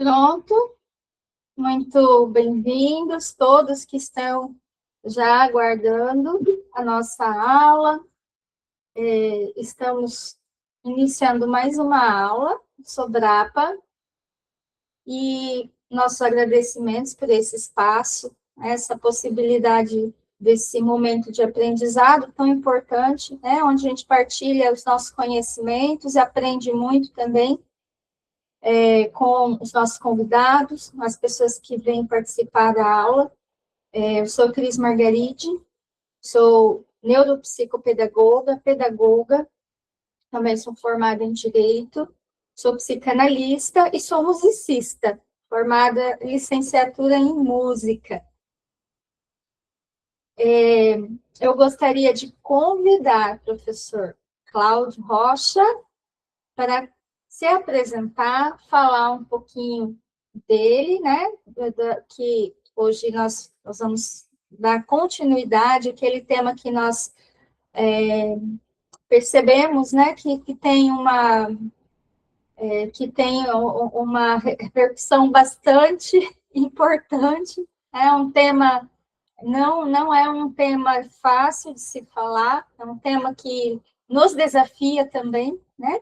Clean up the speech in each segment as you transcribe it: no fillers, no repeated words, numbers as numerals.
Pronto, muito bem-vindos todos que estão já aguardando a nossa aula. Estamos iniciando mais uma aula sobre APA e nossos agradecimentos por esse espaço, essa possibilidade desse momento de aprendizado tão importante, né, onde a gente partilha os nossos conhecimentos e aprende muito também com os nossos convidados, as pessoas que vêm participar da aula. Eu sou Cris Margaride, sou neuropsicopedagoga, pedagoga, também sou formada em Direito, sou psicanalista e sou musicista, formada em licenciatura em Música. Eu gostaria de convidar o professor Cláudio Rocha para se apresentar, falar um pouquinho dele, né, que hoje nós vamos dar continuidade àquele tema que nós percebemos, né, que tem uma repercussão bastante importante. É um tema, não é um tema fácil de se falar, é um tema que nos desafia também, né?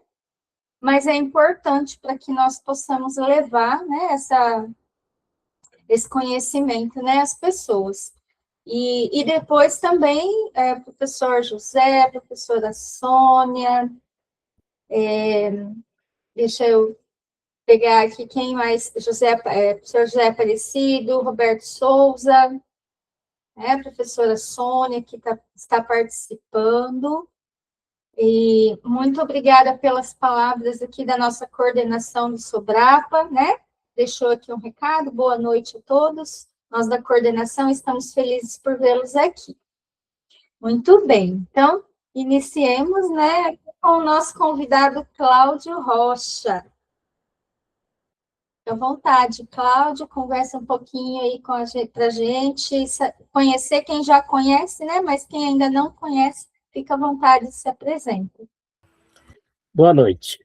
Mas é importante para que nós possamos levar, né, esse conhecimento, né, às pessoas. E depois também, professor José, professora Sônia, deixa eu pegar aqui quem mais, professor José Aparecido, Roberto Souza, professora Sônia, que está participando. E muito obrigada pelas palavras aqui da nossa coordenação do Sobrapa, né? Deixou aqui um recado, boa noite a todos. Nós da coordenação estamos felizes por vê-los aqui. Muito bem, então, iniciemos, né, com o nosso convidado Cláudio Rocha. Fique à vontade, Cláudio, conversa um pouquinho aí para a gente conhecer quem já conhece, né, mas quem ainda não conhece, fica à vontade, se apresenta. Boa noite.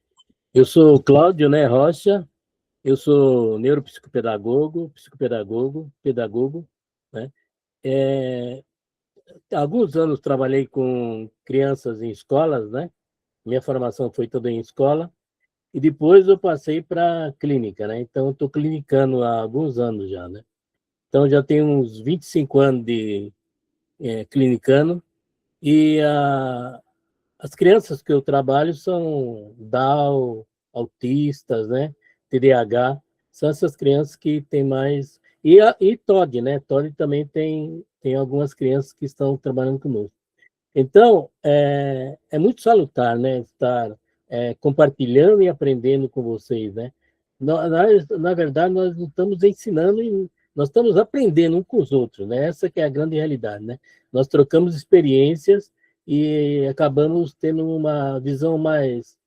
Eu sou o Cláudio, né, Rocha. Eu sou neuropsicopedagogo, pedagogo, né? Há alguns anos trabalhei com crianças em escolas, né? Minha formação foi toda em escola. E depois eu passei para clínica, né? Então, eu estou clinicando há alguns anos já, né? Então, já tenho uns 25 anos de clinicando. E as crianças que eu trabalho são Down, autistas, né? TDAH, são essas crianças que têm mais... E TOD, né? TOD também tem algumas crianças que estão trabalhando conosco. Então, é muito salutar, né? Estar compartilhando e aprendendo com vocês, né? Na verdade, nós não estamos ensinando, nós estamos aprendendo uns com os outros, né? Essa que é a grande realidade, né? Nós trocamos experiências e acabamos tendo uma visão mais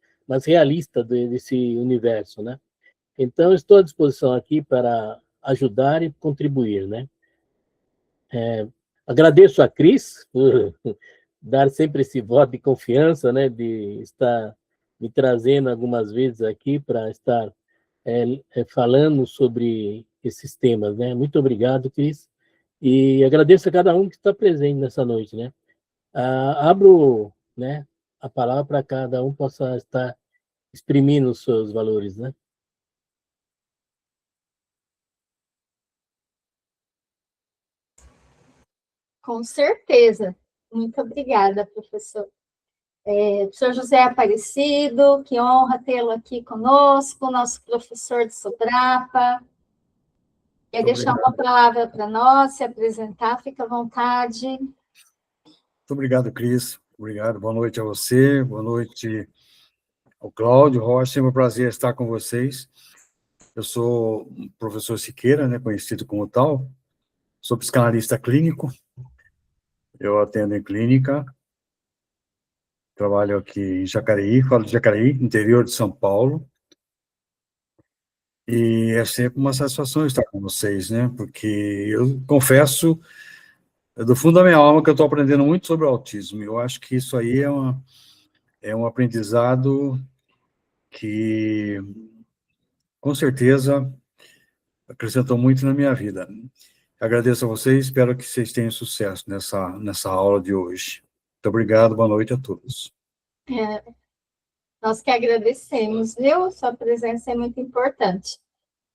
realista desse universo, né? Então, estou à disposição aqui para ajudar e contribuir, né? Agradeço a Cris por dar sempre esse voto de confiança, né? De estar me trazendo algumas vezes aqui para estar falando sobre esses temas, né? Muito obrigado, Cris. E agradeço a cada um que está presente nessa noite, né? Abro, né, a palavra para cada um possa estar exprimindo os seus valores, né? Com certeza. Muito obrigada, professor. Professor José Aparecido, que honra tê-lo aqui conosco, nosso professor de Sobrapa. Quer deixar uma palavra para nós, se apresentar, fica à vontade. Muito obrigado, Cris. Obrigado, boa noite a você, boa noite ao Cláudio Rocha, é um prazer estar com vocês. Eu sou o professor Siqueira, né, conhecido como tal, sou psicanalista clínico, eu atendo em clínica, trabalho aqui em Jacareí, falo de Jacareí, interior de São Paulo, e é sempre uma satisfação estar com vocês, né, porque eu confesso, do fundo da minha alma, que eu estou aprendendo muito sobre o autismo, eu acho que isso aí é um aprendizado que, com certeza, acrescentou muito na minha vida. Agradeço a vocês, espero que vocês tenham sucesso nessa aula de hoje. Muito obrigado, boa noite a todos. Nós que agradecemos, viu? Sua presença é muito importante.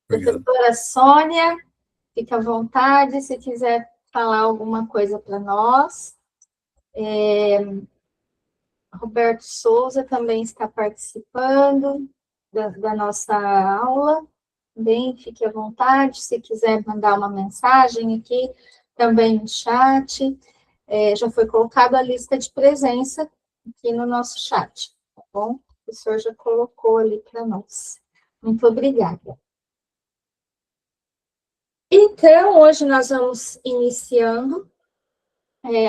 Obrigado. Professora Sônia, fica à vontade, se quiser falar alguma coisa para nós. Roberto Souza também está participando da nossa aula. Também fique à vontade, se quiser mandar uma mensagem aqui, também no chat. Já foi colocada a lista de presença aqui no nosso chat, tá bom? O professor já colocou ali para nós. Muito obrigada. Então, hoje nós vamos iniciando.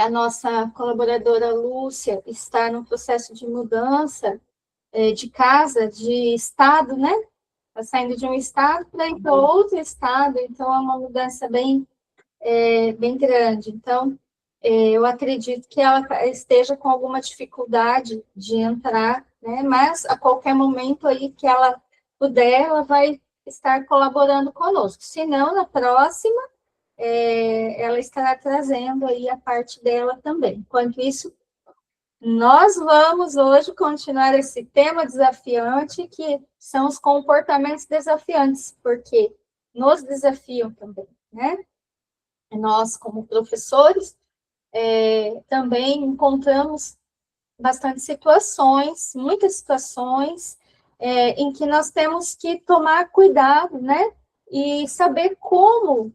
A nossa colaboradora Lúcia está no processo de mudança de casa, de estado, né? Está saindo de um estado para ir para outro estado, então é uma mudança bem grande. Então, eu acredito que ela esteja com alguma dificuldade de entrar, né? Mas a qualquer momento aí que ela puder, ela vai estar colaborando conosco. Se não, na próxima, ela estará trazendo aí a parte dela também. Enquanto isso, nós vamos hoje continuar esse tema desafiante, que são os comportamentos desafiantes, porque nos desafiam também, né? Nós, como professores, também encontramos bastante situações, muitas situações, em que nós temos que tomar cuidado, né? E saber como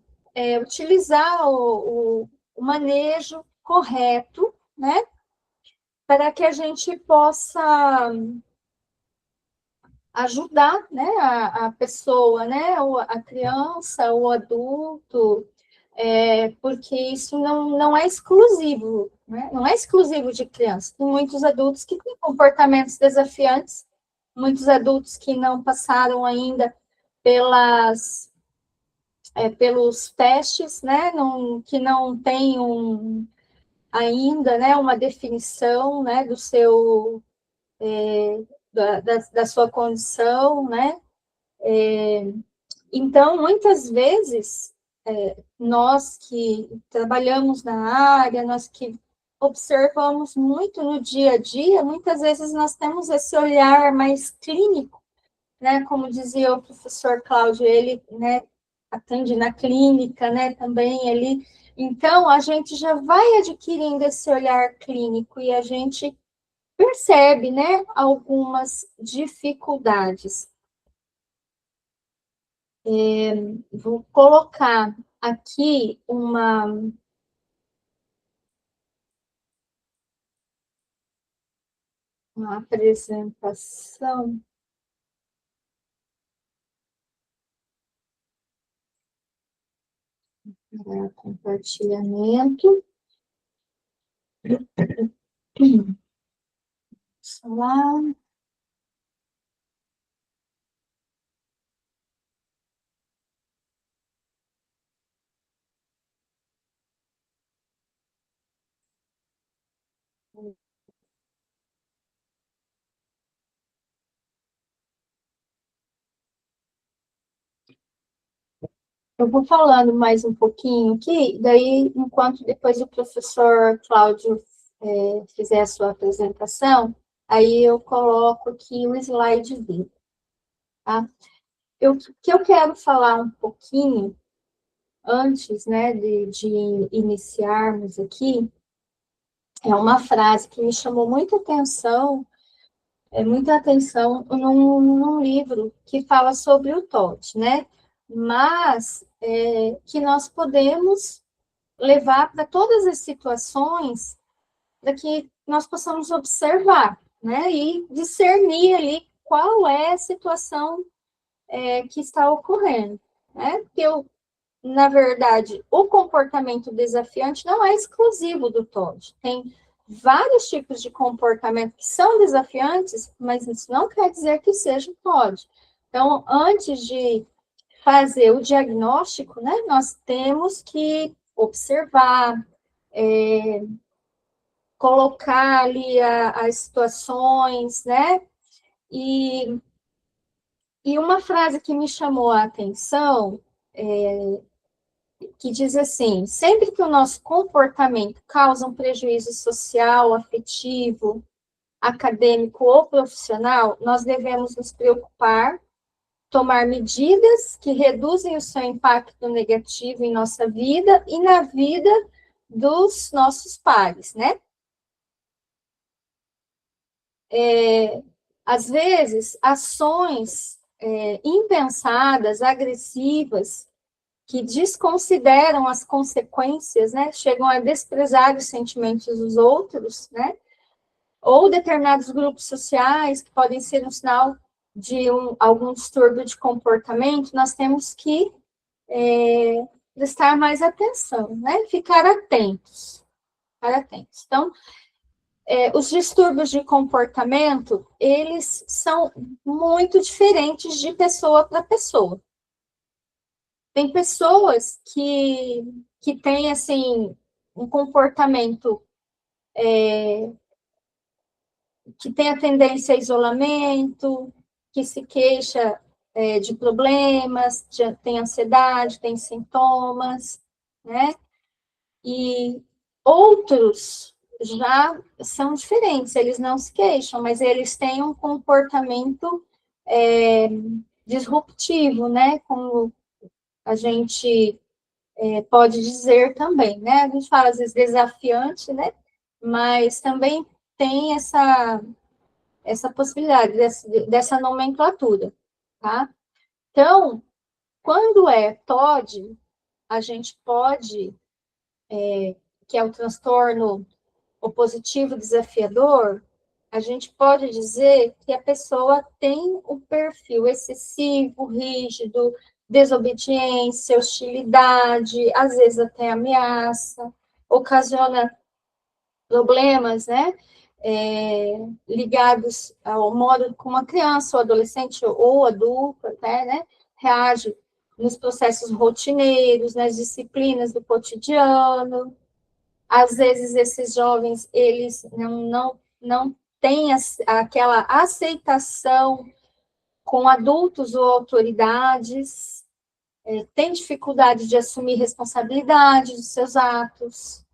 utilizar o manejo correto, né? Para que a gente possa ajudar, né, a pessoa, né, a criança, o adulto, porque isso não é exclusivo, né, não é exclusivo de criança. Tem muitos adultos que têm comportamentos desafiantes, muitos adultos que não passaram ainda pelos testes, né, que não têm ainda, né, uma definição, né, do seu da sua condição, né? Então, muitas vezes, nós que trabalhamos na área, nós que observamos muito no dia a dia, muitas vezes nós temos esse olhar mais clínico, né? Como dizia o professor Cláudio, ele, né, atende na clínica, né, também ali. Então, a gente já vai adquirindo esse olhar clínico e a gente percebe, né, algumas dificuldades. Vou colocar aqui uma apresentação para compartilhamento. Lá. Eu vou falando mais um pouquinho aqui, daí, enquanto depois o professor Cláudio fizer a sua apresentação, aí eu coloco aqui o slide dele, tá? Que eu quero falar um pouquinho, antes, né, de iniciarmos aqui, é uma frase que me chamou muita atenção num livro que fala sobre o TOD, né? Mas que nós podemos levar para todas as situações para que nós possamos observar, né? E discernir ali qual é a situação que está ocorrendo, né? Porque na verdade, o comportamento desafiante não é exclusivo do TOD. Tem vários tipos de comportamento que são desafiantes, mas isso não quer dizer que seja TOD. Então, antes de fazer o diagnóstico, né, nós temos que observar, colocar ali as situações, né? E uma frase que me chamou a atenção que diz assim: sempre que o nosso comportamento causa um prejuízo social, afetivo, acadêmico ou profissional, nós devemos nos preocupar, tomar medidas que reduzem o seu impacto negativo em nossa vida e na vida dos nossos pares, né? Às vezes, ações impensadas, agressivas, que desconsideram as consequências, né? Chegam a desprezar os sentimentos dos outros, né? Ou determinados grupos sociais que podem ser um sinal de algum distúrbio de comportamento, nós temos que prestar mais atenção, né? Ficar atentos. Então, os distúrbios de comportamento, eles são muito diferentes de pessoa para pessoa. Tem pessoas que têm, assim, um comportamento que tem a tendência a isolamento, que se queixa de problemas, tem ansiedade, tem sintomas, né? E outros já são diferentes, eles não se queixam, mas eles têm um comportamento disruptivo, né? Como a gente pode dizer também, né? A gente fala, às vezes, desafiante, né? Mas também tem essa possibilidade dessa nomenclatura, tá? Então, quando é TOD, a gente pode, que é o transtorno opositivo desafiador, a gente pode dizer que a pessoa tem um perfil excessivo, rígido, desobediência, hostilidade, às vezes até ameaça, ocasiona problemas, né, ligados ao modo como a criança, ou adolescente, ou adulto, até, né, reage nos processos rotineiros, nas disciplinas do cotidiano. Às vezes, esses jovens, eles não têm aquela aceitação com adultos ou autoridades, têm dificuldade de assumir responsabilidade dos seus atos,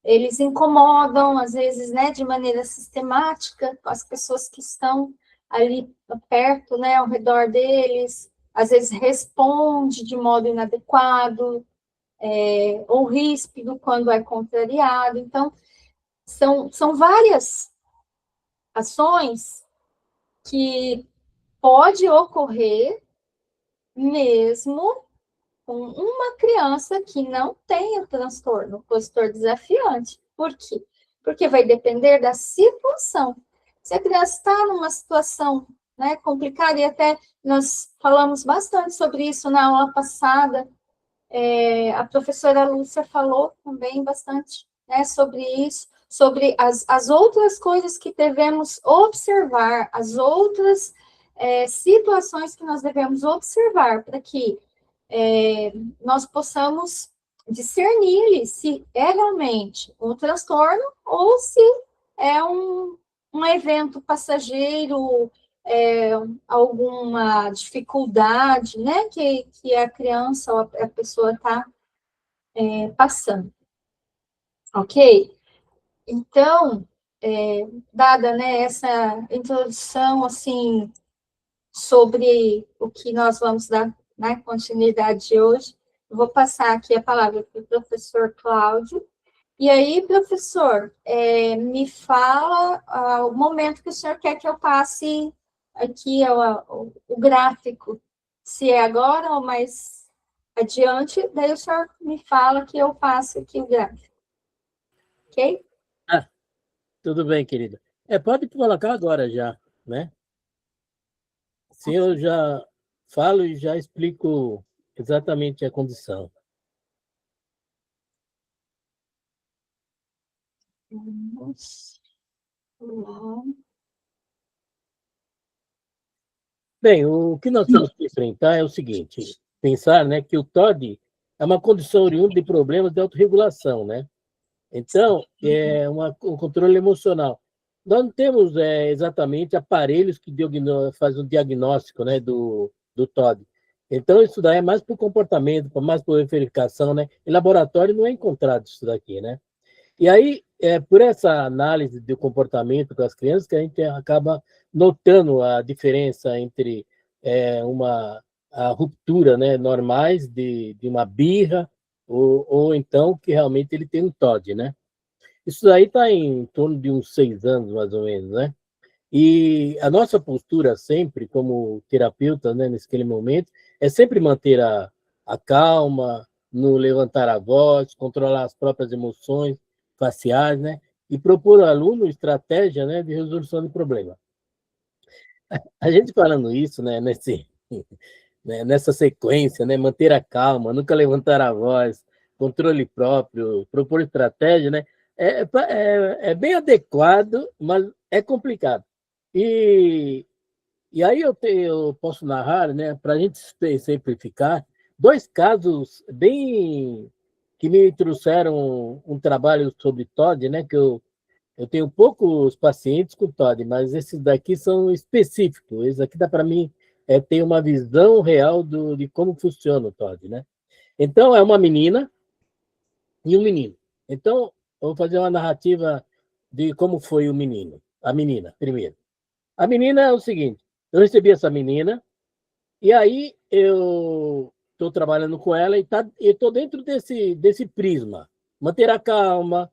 eles incomodam, às vezes, né, de maneira sistemática, as pessoas que estão ali perto, né, ao redor deles, às vezes responde de modo inadequado, ou ríspido quando é contrariado. Então, são várias ações que pode ocorrer mesmo com uma criança que não tenha transtorno opositor desafiante. Por quê? Porque vai depender da situação. Se a criança está numa situação, né, complicada, e até nós falamos bastante sobre isso na aula passada, a professora Lúcia falou também bastante, né, sobre isso, sobre as outras coisas que devemos observar, as outras situações que nós devemos observar para que nós possamos discernir se é realmente um transtorno ou se é um evento passageiro, alguma dificuldade, né, que a criança ou a pessoa está passando. Ok? Então, dada, né, essa introdução, assim, sobre o que nós vamos dar, né, continuidade hoje, eu vou passar aqui a palavra para o professor Cláudio. E aí, professor, me fala o momento que o senhor quer que eu passe aqui o gráfico, se é agora ou mais adiante, daí o senhor me fala que eu passo aqui o gráfico. Ok? Ah, tudo bem, querida. Pode colocar agora já, né? Sim, eu já falo e já explico exatamente a condição. Vamos lá. Bem, o que nós temos que enfrentar é o seguinte: pensar, né, que o TOD é uma condição oriunda de problemas de autorregulação, né? Então, é um controle emocional. Nós não temos exatamente aparelhos que fazem o diagnóstico, né, do TOD. Então, isso daí é mais para o comportamento, mais para verificação, né? Em laboratório não é encontrado isso daqui, né? E aí, por essa análise do comportamento das crianças, que a gente acaba notando a diferença entre a ruptura, né, normais de uma birra, ou então que realmente ele tem um TOD, né? Isso aí está em torno de uns 6 anos, mais ou menos, né? E a nossa postura sempre, como terapeuta, né, nesse momento, é sempre manter a calma, não levantar a voz, controlar as próprias emoções faciais, né, e propor ao aluno estratégia, né, de resolução de problema. A gente falando isso, né, nessa sequência, né, manter a calma, nunca levantar a voz, controle próprio, propor estratégia, né, é bem adequado, mas é complicado. E, e aí eu posso narrar, né, para a gente simplificar, 2 casos bem que me trouxeram um trabalho sobre TOD, né, que eu tenho poucos pacientes com TOD, mas esses daqui são específicos. Esses aqui dá para mim ter uma visão real de como funciona o TOD, né? Então, é uma menina e um menino. Então, eu vou fazer uma narrativa de como foi o menino. A menina, primeiro. A menina é o seguinte, eu recebi essa menina, e aí eu estou trabalhando com ela e estou dentro desse prisma. Manter a calma,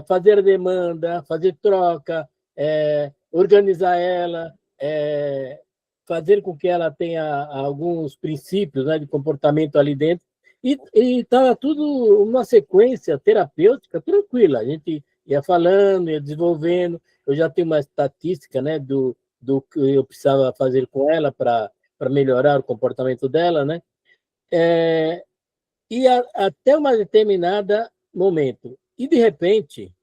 fazer a demanda, fazer troca, organizar ela, fazer com que ela tenha alguns princípios, né, de comportamento ali dentro. E estava tudo uma sequência terapêutica tranquila. A gente ia falando, ia desenvolvendo. Eu já tenho uma estatística, né, do que eu precisava fazer com ela para melhorar o comportamento dela, né? Até uma determinada momento. E, de repente,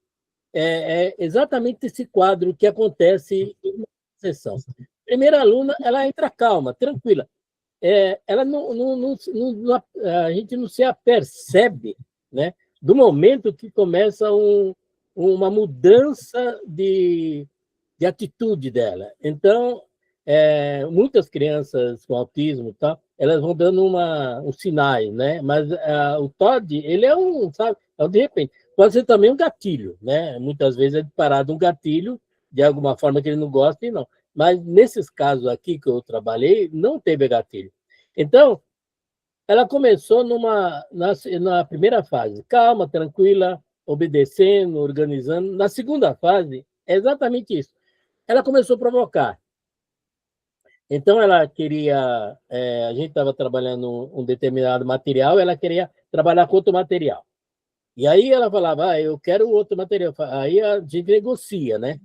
é exatamente esse quadro que acontece em uma sessão. Primeira aluna, ela entra calma, tranquila. Ela a gente não se apercebe, né, do momento que começa uma mudança de atitude dela. Então, muitas crianças com autismo, tá, elas vão dando uns sinais, né? Mas o TOD, ele sabe, de repente, pode ser também um gatilho, né? Muitas vezes é disparado um gatilho de alguma forma que ele não gosta e não. Mas nesses casos aqui que eu trabalhei, não teve gatilho. Então, ela começou na primeira fase, calma, tranquila, obedecendo, organizando. Na segunda fase, é exatamente isso. Ela começou a provocar. Então, ela queria... a gente estava trabalhando um determinado material, ela queria trabalhar com outro material. E aí ela falava, eu quero outro material. Aí a gente negocia, né?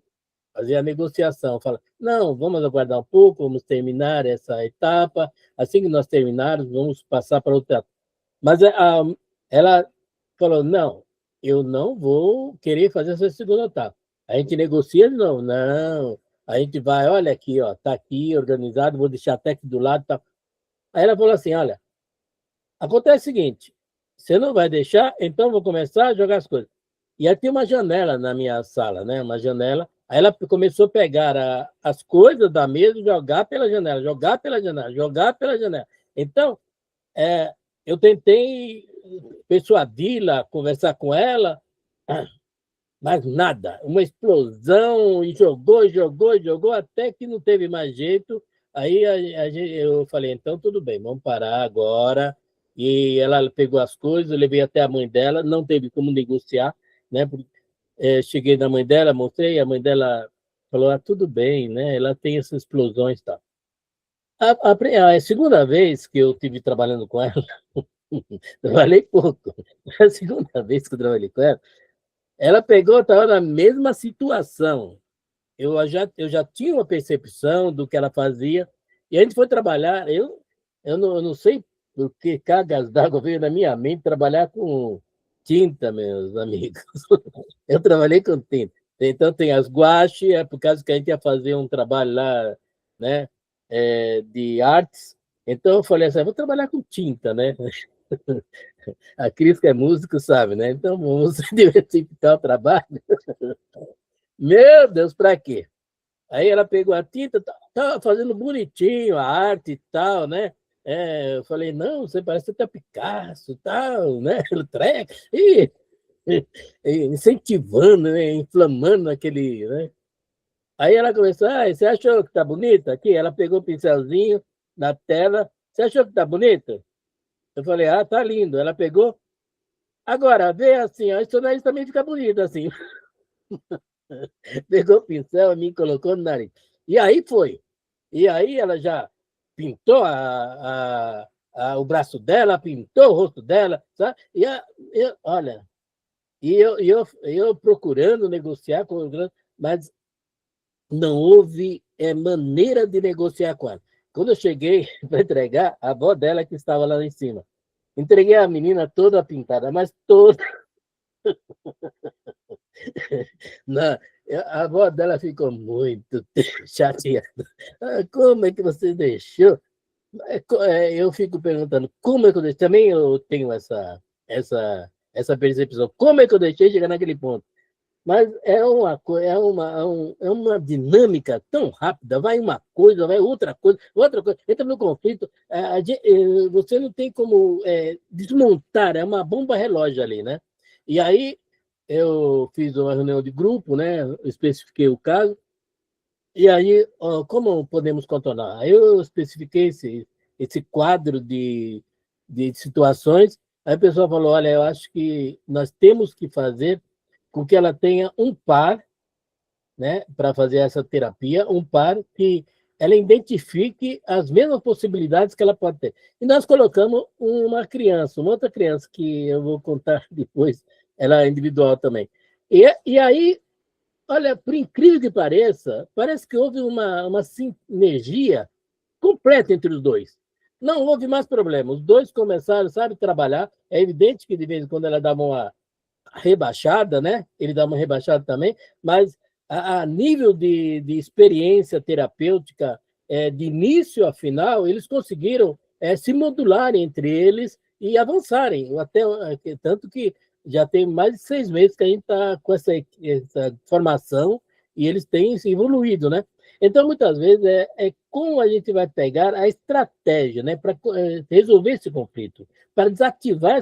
Fazer a negociação. Fala, não, vamos aguardar um pouco, vamos terminar essa etapa. Assim que nós terminarmos, vamos passar para outra. Mas ela falou, não, eu não vou querer fazer essa segunda etapa. A gente negocia de novo. Não, a gente vai, olha aqui, ó, tá aqui organizado, vou deixar até aqui do lado. Tá. Aí ela falou assim, olha, acontece o seguinte, você não vai deixar, então eu vou começar a jogar as coisas. E aí tem uma janela na minha sala, né? Uma janela. Aí ela começou a pegar as coisas da mesa e jogar pela janela, jogar pela janela, jogar pela janela. Então, eu tentei persuadi-la, conversar com ela, mas nada. Uma explosão, e jogou, até que não teve mais jeito. Aí eu falei, então tudo bem, vamos parar agora. E ela pegou as coisas, eu levei até a mãe dela, não teve como negociar, né? Cheguei na mãe dela, mostrei, a mãe dela falou, tudo bem, né? Ela tem essas explosões e tal. A segunda vez que eu estive trabalhando com ela, trabalhei pouco, a segunda vez que eu trabalhei com ela pegou, estava na mesma situação. Eu já tinha uma percepção do que ela fazia, e a gente foi trabalhar, eu não sei por que cargas d'água veio na minha mente trabalhar com tinta, meus amigos. Eu trabalhei com tinta. Então, tem as guache, por causa que a gente ia fazer um trabalho lá, né, de artes. Então, eu falei assim, vou trabalhar com tinta, né? A Cris, que é músico, sabe, né? Então, vamos diversificar o trabalho. Meu Deus, para quê? Aí ela pegou a tinta, estava fazendo bonitinho a arte e tal, né? Eu falei, não, você parece até Picasso, tal, né? Lautrec, e incentivando, né? Inflamando aquele, né? Aí ela começou, você achou que tá bonita aqui? Ela pegou o pincelzinho na tela, você achou que tá bonita? Eu falei, tá lindo. Ela pegou, agora, vê assim, ó, isso nariz também fica bonito assim. Pegou o pincel, me colocou no nariz. E aí foi. E aí ela já pintou o braço dela, pintou o rosto dela, sabe? Olha, eu procurando negociar com o mas não houve maneira de negociar com ela. Quando eu cheguei para entregar, a avó dela que estava lá em cima. Entreguei a menina toda pintada, mas toda. Não, a avó dela ficou muito chateada. Como é que você deixou? Eu fico perguntando, como é que eu deixei? Também eu tenho essa percepção. Como é que eu deixei chegar naquele ponto? Mas é uma dinâmica tão rápida, vai uma coisa, vai outra coisa, entra no conflito, você não tem como desmontar, é uma bomba relógio ali, né? E aí eu fiz uma reunião de grupo, né? Eu especifiquei o caso, e aí, como podemos contornar? Aí eu especifiquei esse quadro de situações, aí o pessoal falou, olha, eu acho que nós temos que fazer com que ela tenha um par, né, para fazer essa terapia, um par que ela identifique as mesmas possibilidades que ela pode ter. E nós colocamos uma outra criança, que eu vou contar depois, ela é individual também. E aí, olha, por incrível que pareça, parece que houve uma sinergia completa entre os dois. Não houve mais problema. Os dois começaram, sabe, a trabalhar. É evidente que de vez em quando ela dava uma rebaixada, né? Ele dá uma rebaixada também, mas a nível de experiência terapêutica, de início a final, eles conseguiram se modularem entre eles e avançarem, até tanto que já tem mais de 6 meses que a gente está com essa formação e eles têm se evoluído, né? Então, muitas vezes, como a gente vai pegar a estratégia, né, para resolver esse conflito, para desativar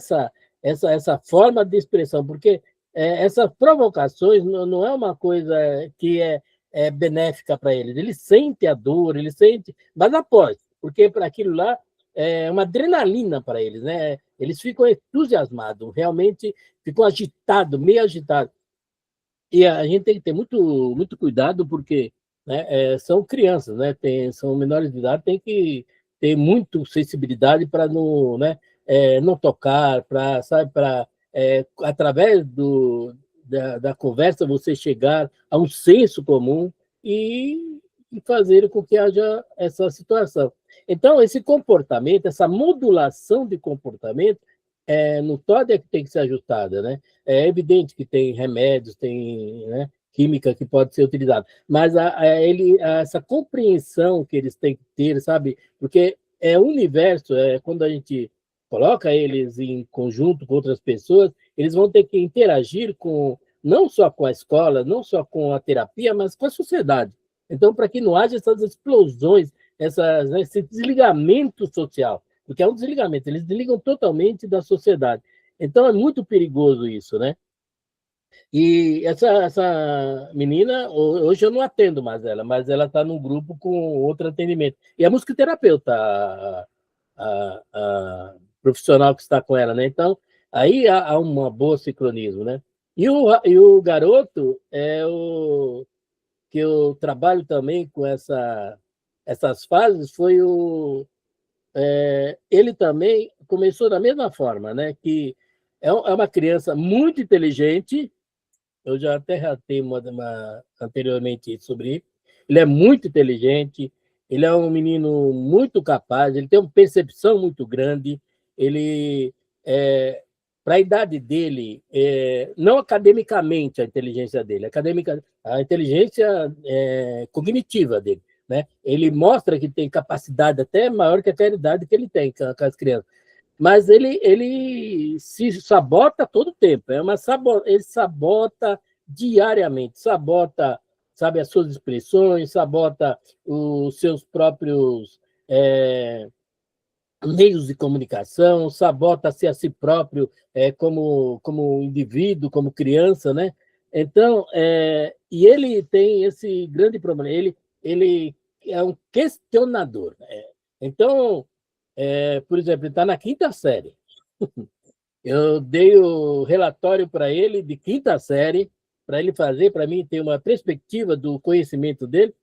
essa forma de expressão, porque essas provocações não é uma coisa que é benéfica para eles. Eles sentem a dor, eles sentem, mas após, porque para aquilo lá é uma adrenalina para eles, né? Eles ficam entusiasmados, realmente ficam agitados, meio agitados. E a gente tem que ter muito, muito cuidado, porque né, são crianças, né? São menores de idade, tem que ter muito sensibilidade para não, né, não tocar, para através da conversa você chegar a um senso comum e fazer com que haja essa situação. Então, esse comportamento, essa modulação de comportamento, no TOD é que tem que ser ajustada, né? É evidente que tem remédios, tem, né, química que pode ser utilizada, mas essa compreensão que eles têm que ter, sabe? Porque é um universo, quando a gente coloca eles em conjunto com outras pessoas, eles vão ter que interagir não só com a escola, não só com a terapia, mas com a sociedade. Então, para que não haja essas explosões, esse desligamento social, porque é um desligamento, eles desligam totalmente da sociedade. Então, é muito perigoso isso, né? E essa menina, hoje eu não atendo mais ela, mas ela está num grupo com outro atendimento. E é musicoterapeuta, a profissional que está com ela, né? Então, aí há uma boa sincronismo, né? E o garoto é o que eu trabalho também com essas fases, ele também começou da mesma forma, né? Que é uma criança muito inteligente, eu já até relatei anteriormente sobre ele. Ele é muito inteligente, ele é um menino muito capaz, ele tem uma percepção muito grande, ele, para a idade dele, não academicamente a inteligência dele, a inteligência cognitiva dele, né? Ele mostra que tem capacidade até maior que a idade que ele tem com as crianças, mas ele se sabota todo o tempo. Ele sabota diariamente, sabota, sabe, as suas expressões, sabota os seus próprios meios de comunicação, sabota-se a si próprio como indivíduo, como criança, né? Então, e ele tem esse grande problema, ele é um questionador. Então, por exemplo, ele está na quinta série. Eu dei o relatório para ele de quinta série, para ele fazer, para mim ter uma perspectiva do conhecimento dele.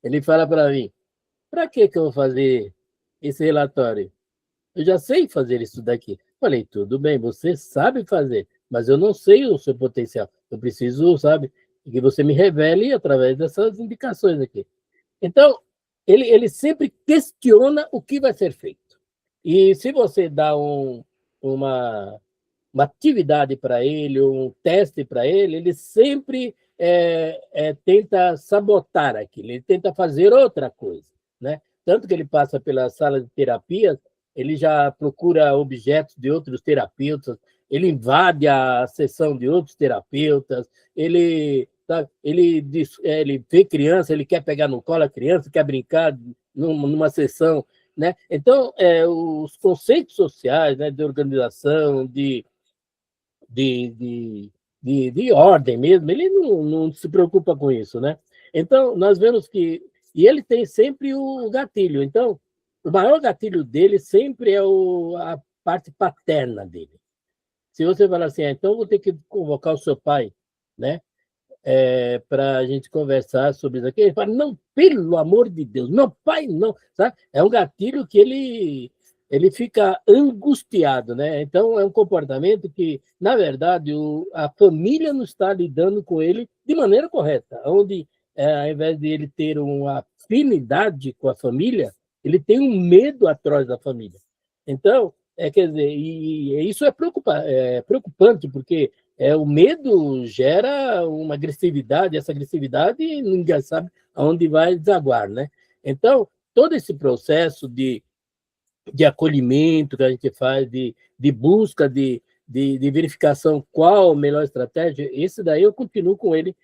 Ele fala para mim, para que eu vou fazer esse relatório? Eu já sei fazer isso daqui. Falei, tudo bem, você sabe fazer, mas eu não sei o seu potencial. Eu preciso, sabe, que você me revele através dessas indicações aqui. Então, ele sempre questiona o que vai ser feito. E se você dá uma, uma atividade para ele, um teste para ele sempre tenta sabotar aquilo, ele tenta fazer outra coisa, né? Tanto que ele passa pela sala de terapias, ele já procura objetos de outros terapeutas, ele invade a sessão de outros terapeutas, ele vê criança, ele quer pegar no colo a criança, quer brincar numa sessão, né? Então, os conceitos sociais, né, de organização, de ordem mesmo, ele não se preocupa com isso, né? Então, nós vemos que... E ele tem sempre o gatilho. Então, o maior gatilho dele sempre é a parte paterna dele. Se você falar assim, então vou ter que convocar o seu pai, né? Para a gente conversar sobre isso aqui. Ele fala, não, pelo amor de Deus, meu pai não. Sabe? É um gatilho que ele fica angustiado, né? Então, é um comportamento que, na verdade, a família não está lidando com ele de maneira correta, onde, ao invés de ele ter uma afinidade com a família, ele tem um medo atroz da família. Então, quer dizer, e isso é preocupante, porque o medo gera uma agressividade, essa agressividade ninguém sabe aonde vai desaguar, né? Então, todo esse processo de acolhimento que a gente faz, de busca, de verificação qual a melhor estratégia, esse daí eu continuo com ele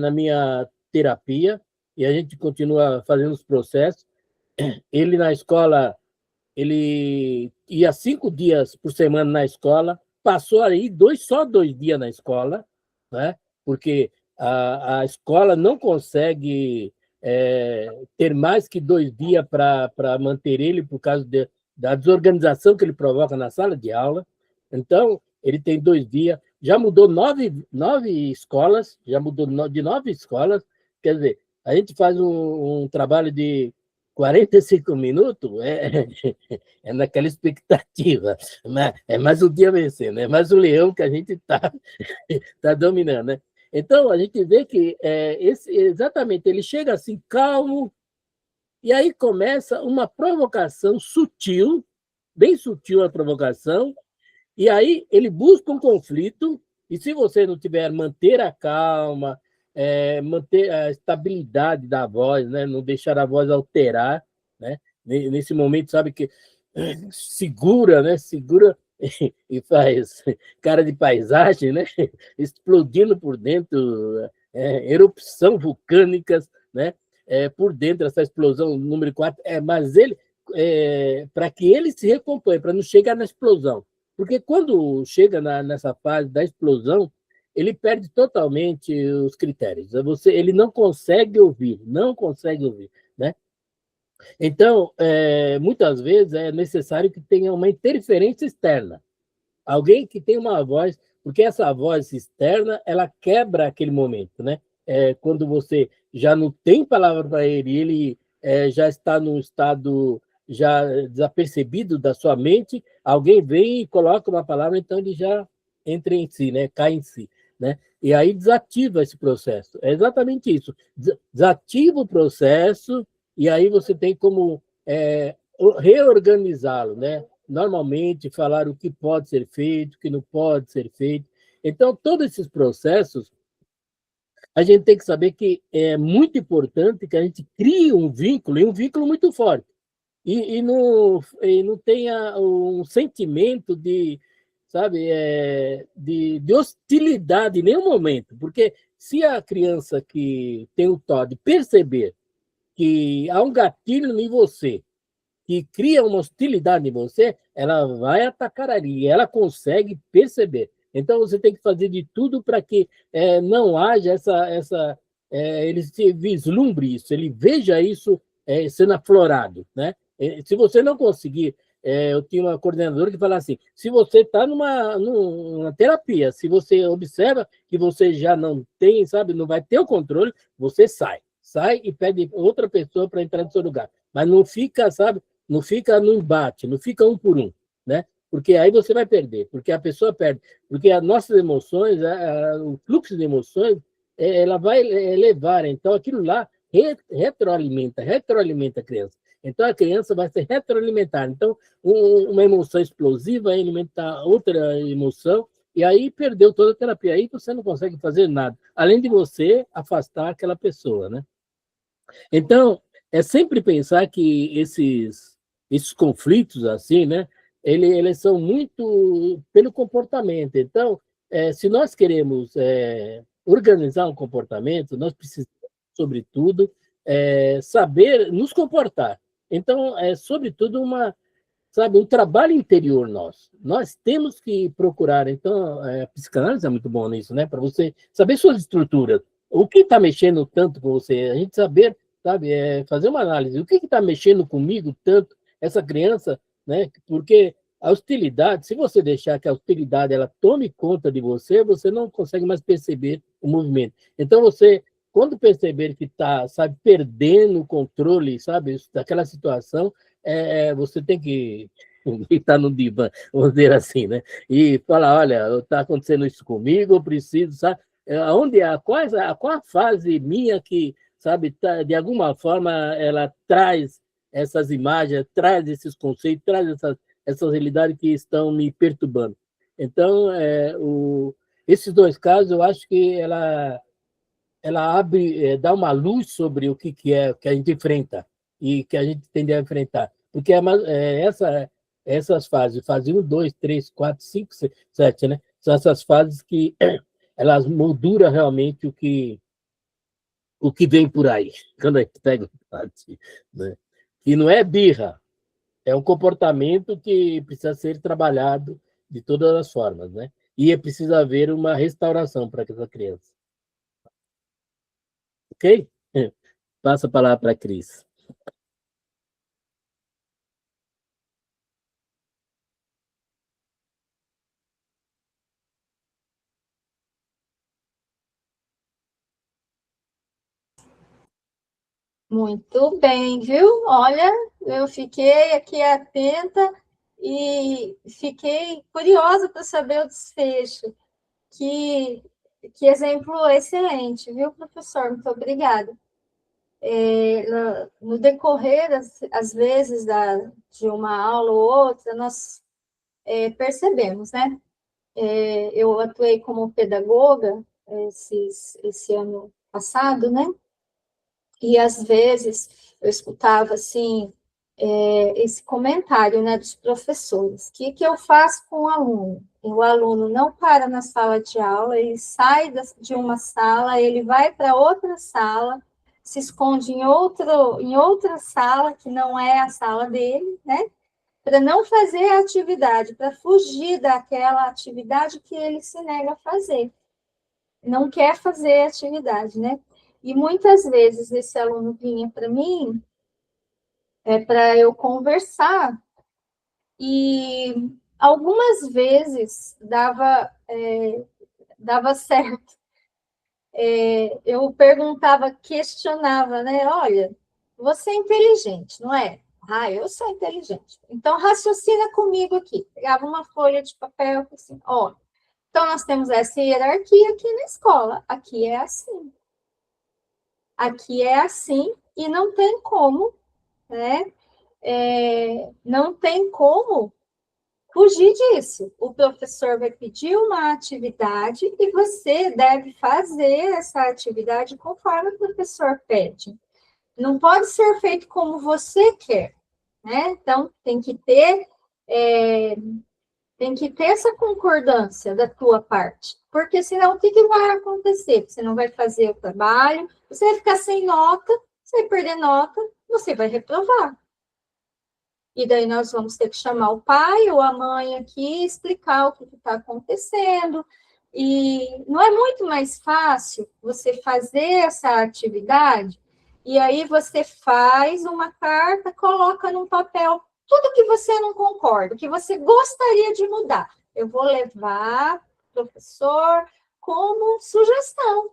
na minha terapia, e a gente continua fazendo os processos. Ele na escola, ele ia 5 dias por semana na escola, passou aí só 2 dias na escola, né? Porque a escola não consegue ter mais que 2 dias para manter ele por causa da desorganização que ele provoca na sala de aula. Então, ele tem 2 dias, já mudou 9 escolas, já mudou de 9 escolas, quer dizer, a gente faz um trabalho de 45 minutos, naquela expectativa, é mais o dia vencendo, é mais o leão que a gente está dominando, né? Então, a gente vê que exatamente, ele chega assim, calmo, e aí começa uma provocação sutil, bem sutil a provocação, e aí ele busca um conflito, e se você não tiver manter a calma, manter a estabilidade da voz, né? Não deixar a voz alterar, né? Nesse momento, sabe que segura, né? Segura e faz cara de paisagem, né? Explodindo por dentro, erupção vulcânicas, né? Por dentro, essa explosão número 4, mas ele, para que ele se recomponha, para não chegar na explosão. Porque quando chega nessa fase da explosão, ele perde totalmente os critérios. Ele não consegue ouvir, né? Então, muitas vezes é necessário que tenha uma interferência externa. Alguém que tem uma voz, porque essa voz externa, ela quebra aquele momento, né? Quando você já não tem palavra para ele, ele já está num estado já desapercebido da sua mente, alguém vem e coloca uma palavra, então ele já entra em si, né? Cai em si, né? E aí desativa esse processo. É exatamente isso. Desativa o processo e aí você tem como reorganizá-lo, né? Normalmente, falar o que pode ser feito, o que não pode ser feito. Então, todos esses processos, a gente tem que saber que é muito importante que a gente crie um vínculo, e um vínculo muito forte. E não tenha um sentimento de, sabe, de hostilidade em nenhum momento. Porque se a criança que tem o TOD perceber que há um gatilho em você, que cria uma hostilidade em você, ela vai atacar ali, e ela consegue perceber. Então, você tem que fazer de tudo para que não haja ele se vislumbre isso, ele veja isso sendo aflorado, né? Se você não conseguir, eu tinha uma coordenadora que falava assim, se você está numa terapia, se você observa que você já não tem, sabe, não vai ter o controle, você sai e pede outra pessoa para entrar no seu lugar. Mas não fica, sabe, não fica no embate, não fica um por um, né? Porque aí você vai perder, porque a pessoa perde. Porque as nossas emoções, o fluxo de emoções, ela vai levar. Então, aquilo lá retroalimenta a criança. Então, a criança vai se retroalimentar. Então, uma emoção explosiva vai alimentar outra emoção, e aí perdeu toda a terapia. Aí você não consegue fazer nada, além de você afastar aquela pessoa, né? Então, é sempre pensar que esses conflitos, assim, né, eles são muito pelo comportamento. Então, se nós queremos organizar um comportamento, nós precisamos, sobretudo, saber nos comportar. Então, sobretudo, sabe, um trabalho interior nosso. Nós temos que procurar, então, a psicanálise é muito bom nisso, né, para você saber suas estruturas. O que está mexendo tanto com você? A gente saber, sabe, fazer uma análise. O que está mexendo comigo tanto, essa criança, né? Porque a hostilidade, se você deixar que a hostilidade ela tome conta de você, você não consegue mais perceber o movimento. Então, você, quando perceber que está, sabe, perdendo o controle, sabe, daquela situação, você tem que estar no divã, vamos dizer assim, né? E falar, olha, está acontecendo isso comigo, eu preciso, sabe? Qual a fase minha que, sabe, de alguma forma ela traz essas imagens, traz esses conceitos, traz essas realidades que estão me perturbando. Então, esses dois casos, eu acho que ela abre, dá uma luz sobre o que é que a gente enfrenta e que a gente tende a enfrentar. Porque essas fases, fase 1, 2, 3, 4, 5, 6, 7, né? São essas fases que elas molduram realmente o que vem por aí, quando a gente pega parte, né? E não é birra, é um comportamento que precisa ser trabalhado de todas as formas, né? E é preciso haver uma restauração para essa criança. Ok? Passa a palavra para a Cris. Muito bem, viu? Olha, eu fiquei aqui atenta e fiquei curiosa para saber o desfecho. Que exemplo excelente, viu, professor? Muito obrigada. No decorrer, às vezes, de uma aula ou outra, nós percebemos, né? Eu atuei como pedagoga esse ano passado, né? E às vezes eu escutava assim esse comentário, né, dos professores. O que eu faço com o aluno? O aluno não para na sala de aula, ele sai de uma sala, ele vai para outra sala, se esconde em outra sala que não é a sala dele, né? Para não fazer a atividade, para fugir daquela atividade que ele se nega a fazer. Não quer fazer a atividade, né? E muitas vezes esse aluno vinha para mim para eu conversar, e algumas vezes dava certo. Eu perguntava, questionava, né? Olha, você é inteligente, não é? Ah, eu sou inteligente. Então, raciocina comigo aqui. Pegava uma folha de papel, assim, ó. Então, nós temos essa hierarquia aqui na escola. Aqui é assim. Aqui é assim, e não tem como, né? Não tem como fugir disso. O professor vai pedir uma atividade e você deve fazer essa atividade conforme o professor pede. Não pode ser feito como você quer, né? Então, tem que ter essa concordância da tua parte, porque senão o que vai acontecer? Você não vai fazer o trabalho, você vai ficar sem nota, você vai perder nota, você vai reprovar. E daí nós vamos ter que chamar o pai ou a mãe aqui e explicar o que está acontecendo. E não é muito mais fácil você fazer essa atividade e aí você faz uma carta, coloca num papel tudo que você não concorda, que você gostaria de mudar. Eu vou levar, professor, como sugestão.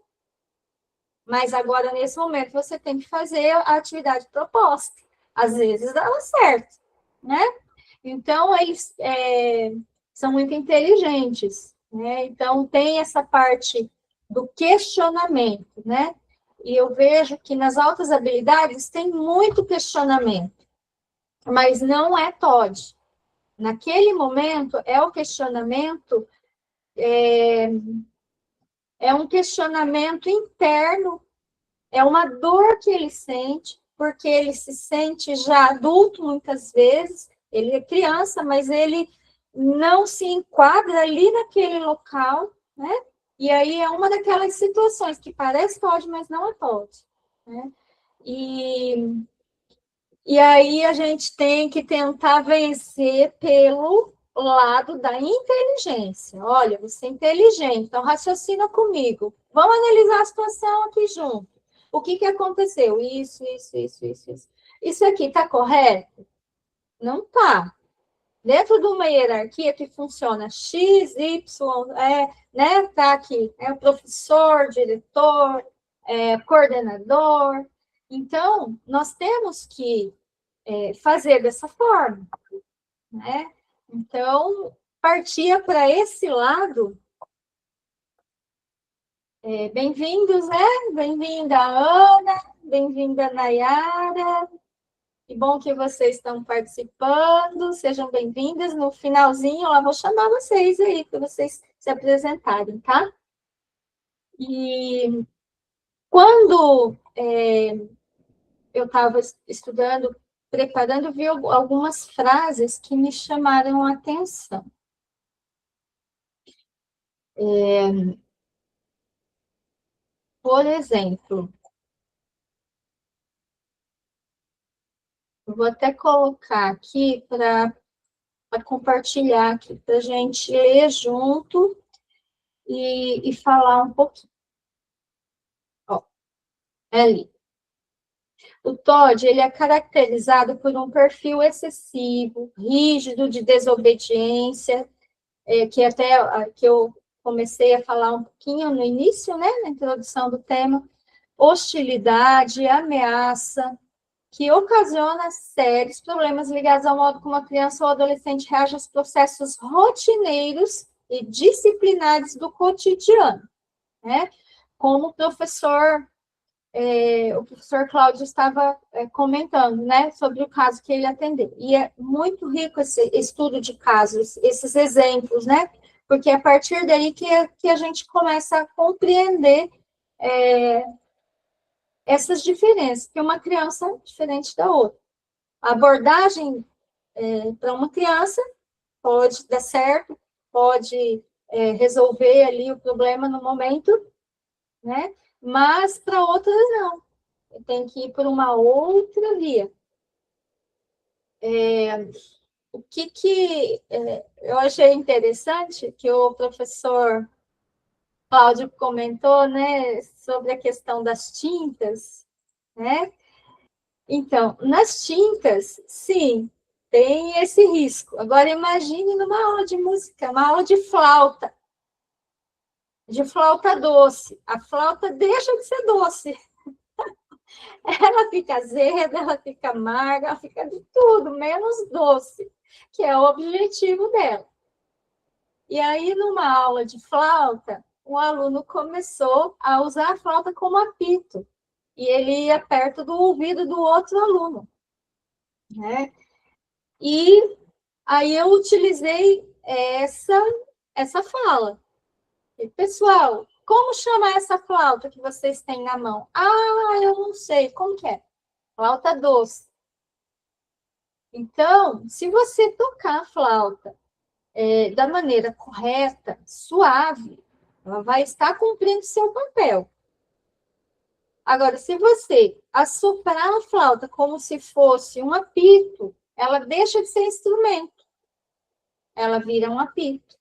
Mas agora, nesse momento, você tem que fazer a atividade proposta. Às vezes dá certo, né? Então, eles são muito inteligentes, né? Então, tem essa parte do questionamento, né? E eu vejo que nas altas habilidades tem muito questionamento, mas não é TOD. Naquele momento, é o questionamento, é um questionamento interno, é uma dor que ele sente, porque ele se sente já adulto muitas vezes, ele é criança, mas ele não se enquadra ali naquele local, né? E aí é uma daquelas situações que parece TOD, mas não é TOD, né? E aí a gente tem que tentar vencer pelo lado da inteligência. Olha, você é inteligente, então raciocina comigo. Vamos analisar a situação aqui junto. O que aconteceu? Isso. Isso aqui está correto? Não está. Dentro de uma hierarquia que funciona X, Y, né? Está aqui, o professor, diretor, coordenador. Então, nós temos que fazer dessa forma, né? Então, partia para esse lado. Bem-vindos, né? Bem-vinda, Ana, bem-vinda, Nayara. Que bom que vocês estão participando, sejam bem-vindas. No finalzinho, eu vou chamar vocês aí, para vocês se apresentarem, tá? E quando eu estava estudando, preparando, vi algumas frases que me chamaram a atenção. Por exemplo, eu vou até colocar aqui para compartilhar aqui, para a gente ler junto e falar um pouquinho. Ó, ali. O TOD, ele é caracterizado por um perfil excessivo, rígido, de desobediência, que até que eu comecei a falar um pouquinho no início, né, na introdução do tema, hostilidade, ameaça, que ocasiona sérios problemas ligados ao modo como a criança ou adolescente reage aos processos rotineiros e disciplinares do cotidiano, né? Como o professor Cláudio estava comentando, né, sobre o caso que ele atendeu. E é muito rico esse estudo de casos, esses exemplos, né? Porque é a partir daí que a gente começa a compreender essas diferenças, que uma criança é diferente da outra. A abordagem para uma criança pode dar certo, pode resolver ali o problema no momento, né? Mas para outras não. Tem que ir por uma outra via. O que eu achei interessante que o professor Cláudio comentou, né, sobre a questão das tintas, né? Então, nas tintas, sim, tem esse risco. Agora, imagine numa aula de música, uma aula de flauta doce. A flauta deixa de ser doce. Ela fica azeda, ela fica amarga, ela fica de tudo, menos doce, que é o objetivo dela. E aí, numa aula de flauta, o aluno começou a usar a flauta como apito. E ele ia perto do ouvido do outro aluno, né? E aí eu utilizei essa fala. E, pessoal, como chama essa flauta que vocês têm na mão? Ah, eu não sei. Como que é? Flauta doce. Então, se você tocar a flauta da maneira correta, suave, ela vai estar cumprindo seu papel. Agora, se você assoprar a flauta como se fosse um apito, ela deixa de ser instrumento, ela vira um apito.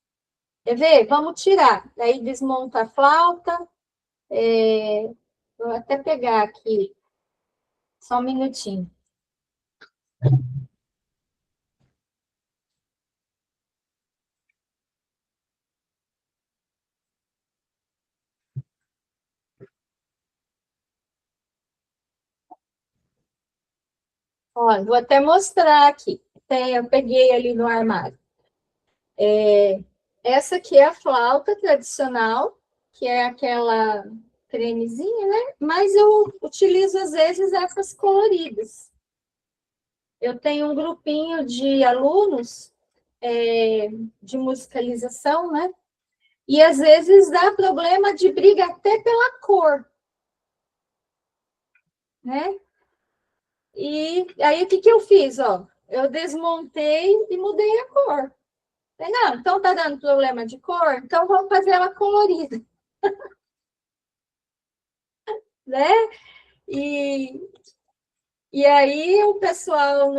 Quer ver? Vamos tirar. Daí desmonta a flauta. Vou até pegar aqui, só um minutinho. Olha, vou até mostrar aqui. Eu peguei ali no armário. Essa aqui é a flauta tradicional, que é aquela cremezinha, né? Mas eu utilizo, às vezes, essas coloridas. Eu tenho um grupinho de alunos de musicalização, né? E, às vezes, dá problema de briga até pela cor, né? E aí, o que eu fiz? Ó, eu desmontei e mudei a cor. Não, então tá dando problema de cor? Então vamos fazer ela colorida. Né? E aí o pessoal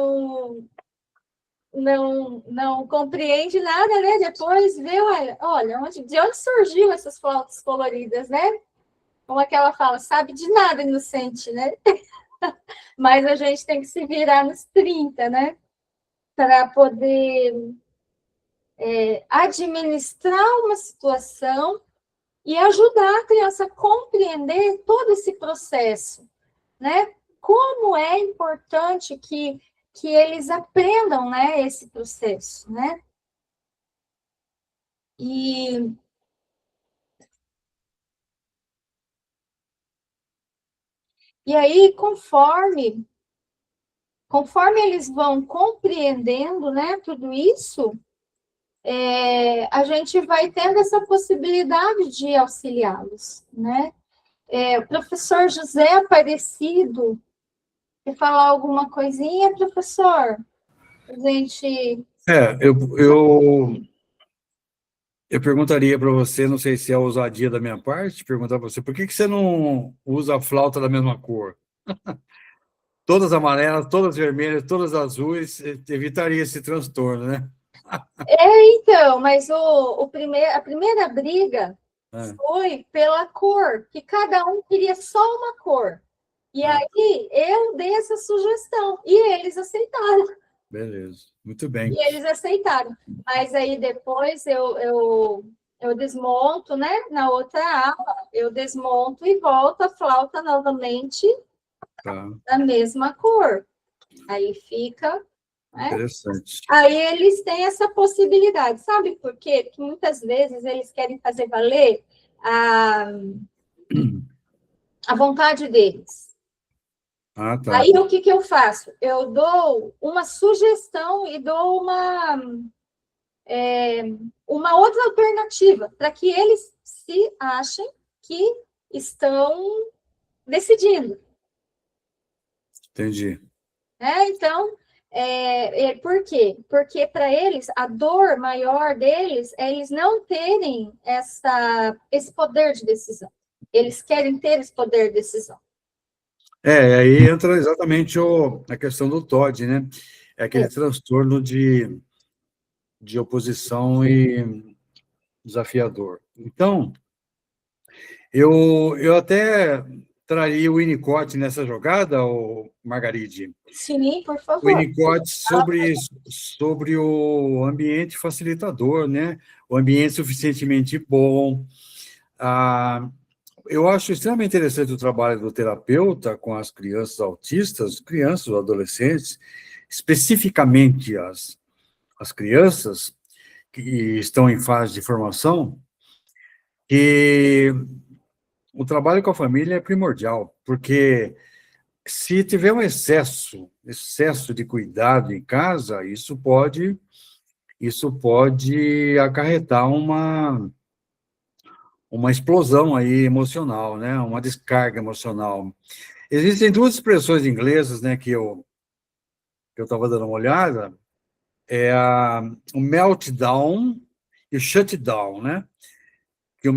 não compreende nada, né? Depois vê, olha, de onde surgiu essas flautas coloridas, né? Como é que ela fala? Sabe de nada, inocente, né? Mas a gente tem que se virar nos 30, né? Para poder administrar uma situação e ajudar a criança a compreender todo esse processo, né? Como é importante que eles aprendam, né, esse processo, né? E aí, conforme eles vão compreendendo, né, tudo isso, a gente vai tendo essa possibilidade de auxiliá-los, né? O professor José Aparecido, quer falar alguma coisinha, professor? A gente... Eu perguntaria para você, não sei se é ousadia da minha parte, perguntar para você, por que você não usa a flauta da mesma cor? Todas amarelas, todas vermelhas, todas azuis, evitaria esse transtorno, né? Então, mas a primeira briga foi pela cor, que cada um queria só uma cor. E aí eu dei essa sugestão, e eles aceitaram. Beleza, muito bem. E eles aceitaram. Mas aí depois eu desmonto, né? Na outra aula, eu desmonto e volto a flauta novamente da mesma cor. Aí fica... né? Interessante. Aí eles têm essa possibilidade, sabe por quê? Porque muitas vezes eles querem fazer valer a vontade deles. Tá. Aí o que eu faço? Eu dou uma sugestão e dou uma outra alternativa para que eles se achem que estão decidindo. Entendi. Então, por quê? Porque para eles, a dor maior deles é eles não terem esse poder de decisão. Eles querem ter esse poder de decisão. Aí entra exatamente a questão do TOD, né? É aquele transtorno de oposição e desafiador. Então, eu até traria o Winnicott nessa jogada, Margaride. Sim, por favor. O Winnicott sobre o ambiente facilitador, né? O ambiente suficientemente bom. Eu acho extremamente interessante o trabalho do terapeuta com as crianças autistas, crianças ou adolescentes, especificamente as crianças que estão em fase de formação, que o trabalho com a família é primordial, porque se tiver um excesso de cuidado em casa, isso pode acarretar uma explosão aí emocional, né? Uma descarga emocional. Existem duas expressões inglesas, né, que eu estava dando uma olhada, o meltdown e o shutdown, né? Que o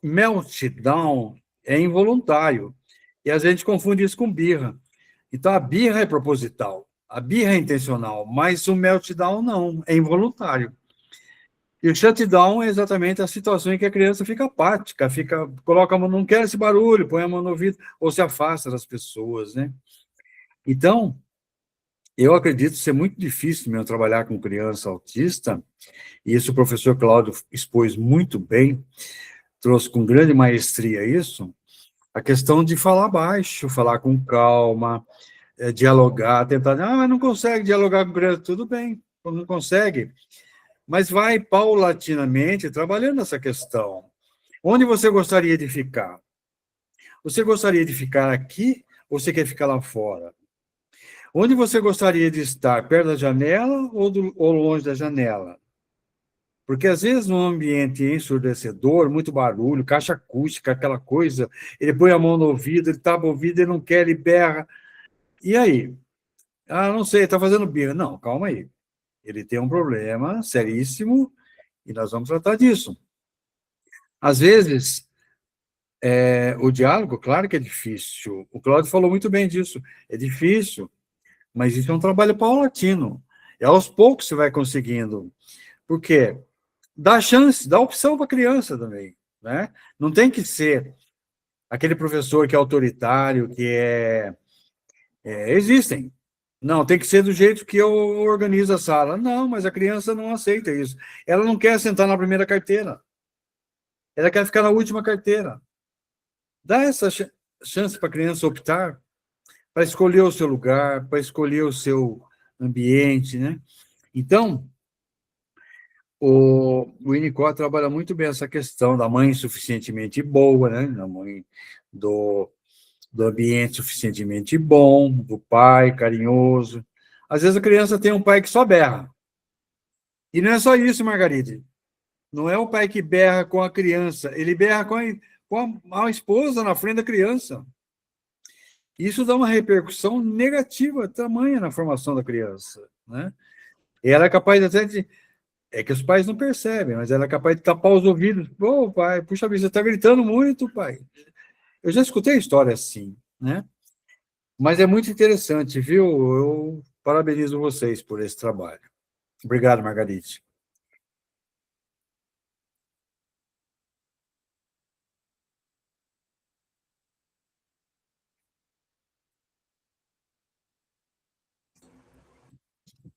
meltdown é involuntário, e a gente confunde isso com birra. Então, a birra é proposital. A birra é intencional, mas o meltdown não, é involuntário. E o shutdown é exatamente a situação em que a criança fica apática, coloca a mão, não quer esse barulho, põe a mão no ouvido, ou se afasta das pessoas, né? Então, eu acredito ser muito difícil mesmo trabalhar com criança autista, e isso o professor Cláudio expôs muito bem, trouxe com grande maestria isso, a questão de falar baixo, falar com calma, dialogar, tentar, mas não consegue dialogar com criança, tudo bem, não consegue, mas vai paulatinamente trabalhando essa questão. Onde você gostaria de ficar? Você gostaria de ficar aqui ou você quer ficar lá fora? Onde você gostaria de estar? Perto da janela ou longe da janela? Porque, às vezes, num ambiente ensurdecedor, muito barulho, caixa acústica, aquela coisa, ele põe a mão no ouvido, ele tapa o ouvido, ele não quer, ele berra. E aí? Ah, não sei, está fazendo birra. Não, calma aí. Ele tem um problema seríssimo e nós vamos tratar disso. Às vezes, o diálogo, claro que é difícil. O Cláudio falou muito bem disso. É difícil, mas isso é um trabalho paulatino. É aos poucos você vai conseguindo. Por quê? Dá chance, dá opção para a criança também, né? Não tem que ser aquele professor que é autoritário, existem. Não, tem que ser do jeito que eu organizo a sala. Não, mas a criança não aceita isso. Ela não quer sentar na primeira carteira. Ela quer ficar na última carteira. Dá essa chance para a criança optar, para escolher o seu lugar, para escolher o seu ambiente, né? Então, o Winnicott trabalha muito bem essa questão da mãe suficientemente boa, né? Da mãe do ambiente suficientemente bom, do pai carinhoso. Às vezes a criança tem um pai que só berra. E não é só isso, Margaride. Não é o pai que berra com a criança, ele berra com a esposa na frente da criança. Isso dá uma repercussão negativa tamanha na formação da criança, né? E ela é capaz até de... É que os pais não percebem, mas ela é capaz de tapar os ouvidos. Ô, pai, puxa vida, você está gritando muito, pai. Eu já escutei história assim, né? Mas é muito interessante, viu? Eu parabenizo vocês por esse trabalho. Obrigado, Margarite.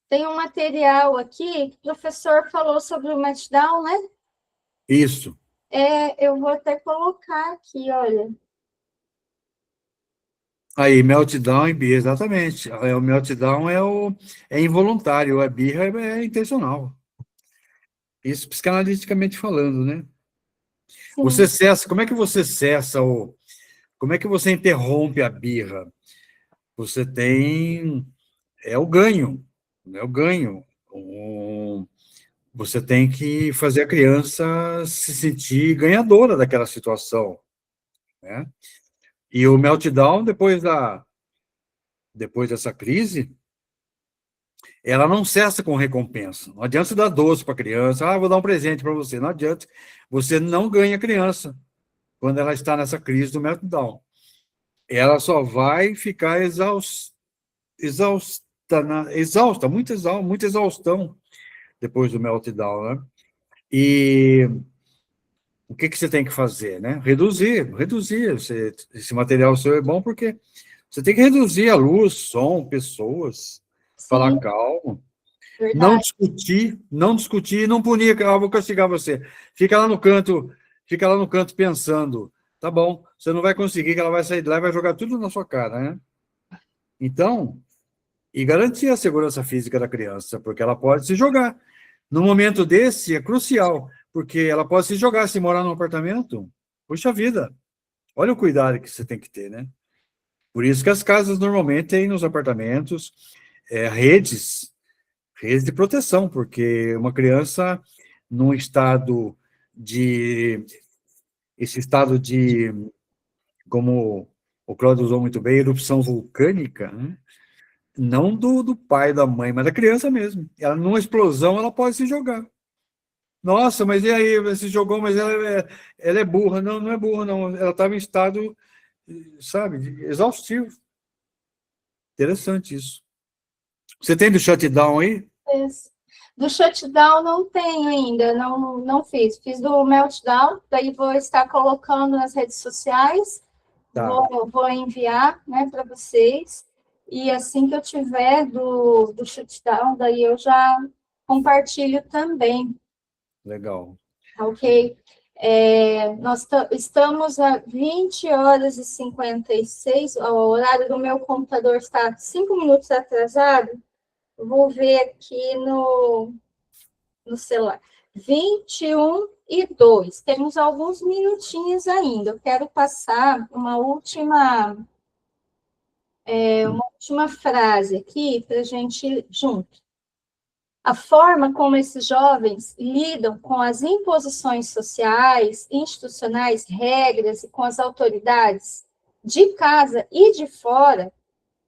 Tem um material aqui, o professor falou sobre o meltdown, né? Isso. Eu vou até colocar aqui, olha. Aí, meltdown e birra, exatamente. O meltdown é involuntário, a birra é intencional. Isso psicanaliticamente falando, né? Sim. Você cessa, como é que você cessa como é que você interrompe a birra? Você tem o ganho, é o ganho. Você tem que fazer a criança se sentir ganhadora daquela situação, né? E o meltdown, depois dessa crise, ela não cessa com recompensa. Não adianta você dar doce para a criança, vou dar um presente para você. Não adianta. Você não ganha a criança quando ela está nessa crise do meltdown. Ela só vai ficar muita exaustão depois do meltdown, né? E o que você tem que fazer, né? Reduzir. Esse material seu é bom porque você tem que reduzir a luz, som, pessoas, falar calmo. Verdade. Não discutir, não punir, vou castigar você. Fica lá no canto pensando, tá bom, você não vai conseguir, que ela vai sair de lá e vai jogar tudo na sua cara, né? Então, e garantir a segurança física da criança, porque ela pode se jogar. No momento desse, é crucial, porque ela pode se jogar, se morar num apartamento, puxa vida, olha o cuidado que você tem que ter, né? Por isso que as casas normalmente têm nos apartamentos redes de proteção, porque uma criança num estado esse estado de, como o Cláudio usou muito bem, erupção vulcânica, né? Não do pai, da mãe, mas da criança mesmo. Ela, numa explosão, ela pode se jogar. Nossa, mas e aí, ela se jogou, mas ela é burra. Não, não é burra, não. Ela estava em estado, sabe, exaustivo. Interessante isso. Você tem do shutdown aí? Do shutdown não tenho ainda, não fiz. Fiz do meltdown, daí vou estar colocando nas redes sociais, Tá. vou enviar, né, para vocês, e assim que eu tiver do shutdown, daí eu já compartilho também. Legal. Ok? Nós estamos a 20h56, o horário do meu computador está 5 minutos atrasado. Vou ver aqui no celular. 21h02. Temos alguns minutinhos ainda. Eu quero passar uma última frase aqui para a gente ir junto. A forma como esses jovens lidam com as imposições sociais, institucionais, regras e com as autoridades de casa e de fora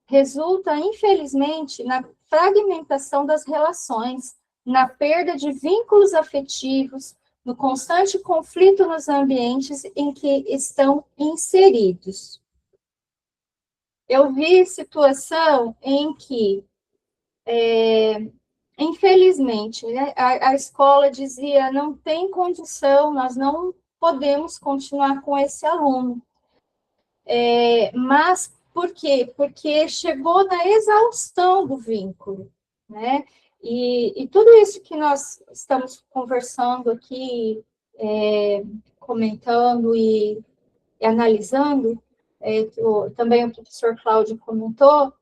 resulta, infelizmente, na fragmentação das relações, na perda de vínculos afetivos, no constante conflito nos ambientes em que estão inseridos. Eu vi situação em que, infelizmente, né, a escola dizia, não tem condição, nós não podemos continuar com esse aluno. Mas por quê? Porque chegou na exaustão do vínculo, né? E tudo isso que nós estamos conversando aqui, comentando e analisando, também o professor Cláudio comentou,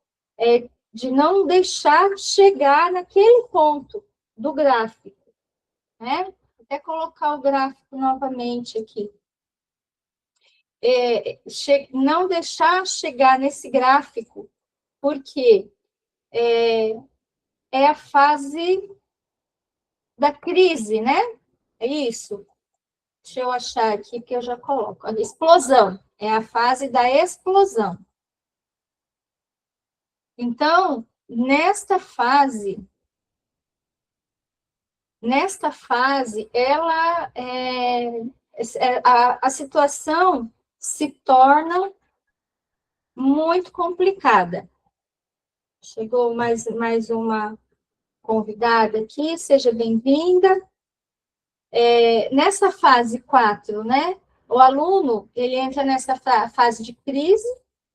de não deixar chegar naquele ponto do gráfico, né? Até colocar o gráfico novamente aqui. Não deixar chegar nesse gráfico, porque é a fase da crise, né? É isso. Deixa eu achar aqui, que eu já coloco. A explosão. É a fase da explosão. Então, nesta fase, ela a situação se torna muito complicada. Chegou mais uma convidada aqui, seja bem-vinda. Nessa fase 4, né, o aluno, ele entra nessa fase de crise,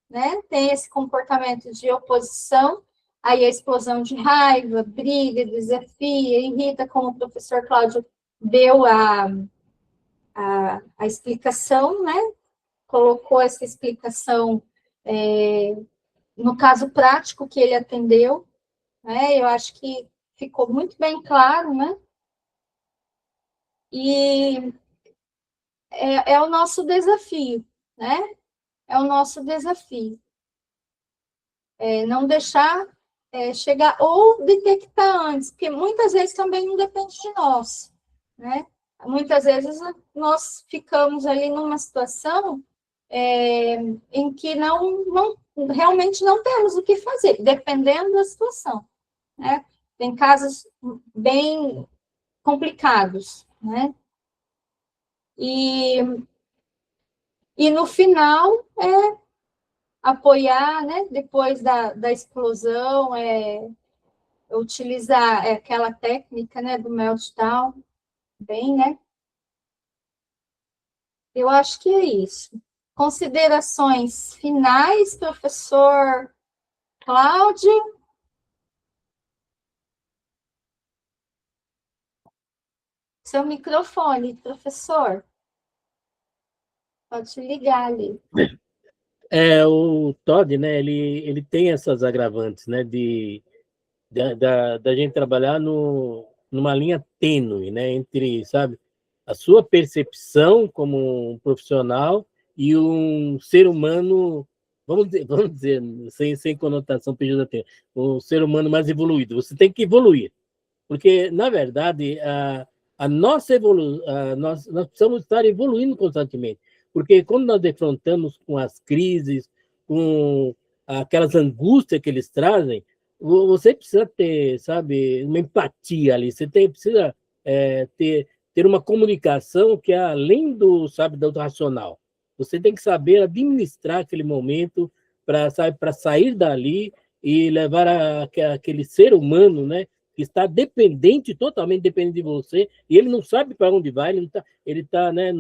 né, tem esse comportamento de oposição, aí a explosão de raiva, briga, desafia, irrita, como o professor Cláudio deu a explicação, né, colocou essa explicação no caso prático que ele atendeu, né, eu acho que ficou muito bem claro, né, e é o nosso desafio, né, é o nosso desafio. Não deixar chegar, ou detectar antes, porque muitas vezes também não depende de nós, né, muitas vezes nós ficamos ali numa situação em que realmente não temos o que fazer, dependendo da situação, né? Tem casos bem complicados, né? E no final, apoiar, né? Depois da explosão, utilizar aquela técnica, né? Do meltdown, bem, né? Eu acho que é isso. Considerações finais, professor Cláudio? Seu microfone, professor. Pode ligar ali. O Todd, né, ele tem essas agravantes, né, da gente trabalhar numa linha tênue, né, entre, sabe, a sua percepção como um profissional e um ser humano, vamos dizer sem conotação pejorativa, um ser humano mais evoluído. Você tem que evoluir, porque, na verdade, a nossa evolução, nós precisamos estar evoluindo constantemente, porque quando nós defrontamos com as crises, com aquelas angústias que eles trazem, você precisa ter, sabe, uma empatia ali, você precisa ter uma comunicação que é além do, sabe, do racional. Você tem que saber administrar aquele momento para sair dali e levar aquele ser humano, né, que está dependente, totalmente dependente de você, e ele não sabe para onde vai, ele está, né,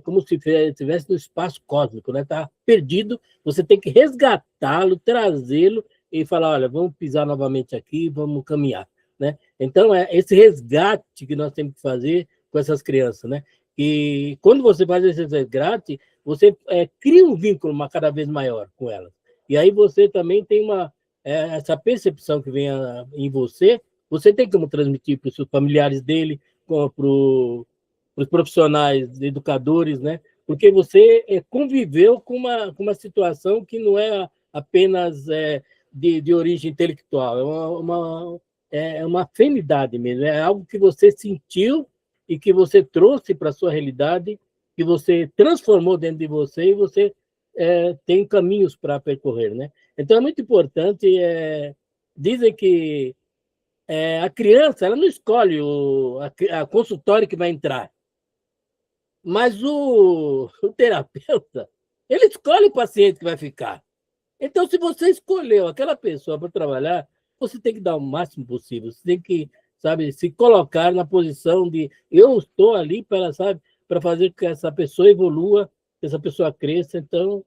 como se estivesse no espaço cósmico, né, está perdido, você tem que resgatá-lo, trazê-lo e falar, olha, vamos pisar novamente aqui, vamos caminhar, né? Então, é esse resgate que nós temos que fazer com essas crianças, né? E quando você faz esse resgate, você cria um vínculo cada vez maior com elas. E aí você também tem essa percepção que vem em você, você tem como transmitir para os seus familiares dele, para os profissionais, educadores, né? Porque você conviveu com uma situação que não é apenas de origem intelectual, é uma afinidade mesmo, é algo que você sentiu e que você trouxe para a sua realidade, que você transformou dentro de você e você tem caminhos para percorrer, né? Então, é muito importante, dizem que a criança ela não escolhe a consultório que vai entrar, mas o terapeuta, ele escolhe o paciente que vai ficar. Então, se você escolheu aquela pessoa para trabalhar, você tem que dar o máximo possível. Você tem que, sabe, se colocar na posição de eu estou ali para, sabe, para fazer com que essa pessoa evolua, que essa pessoa cresça. Então,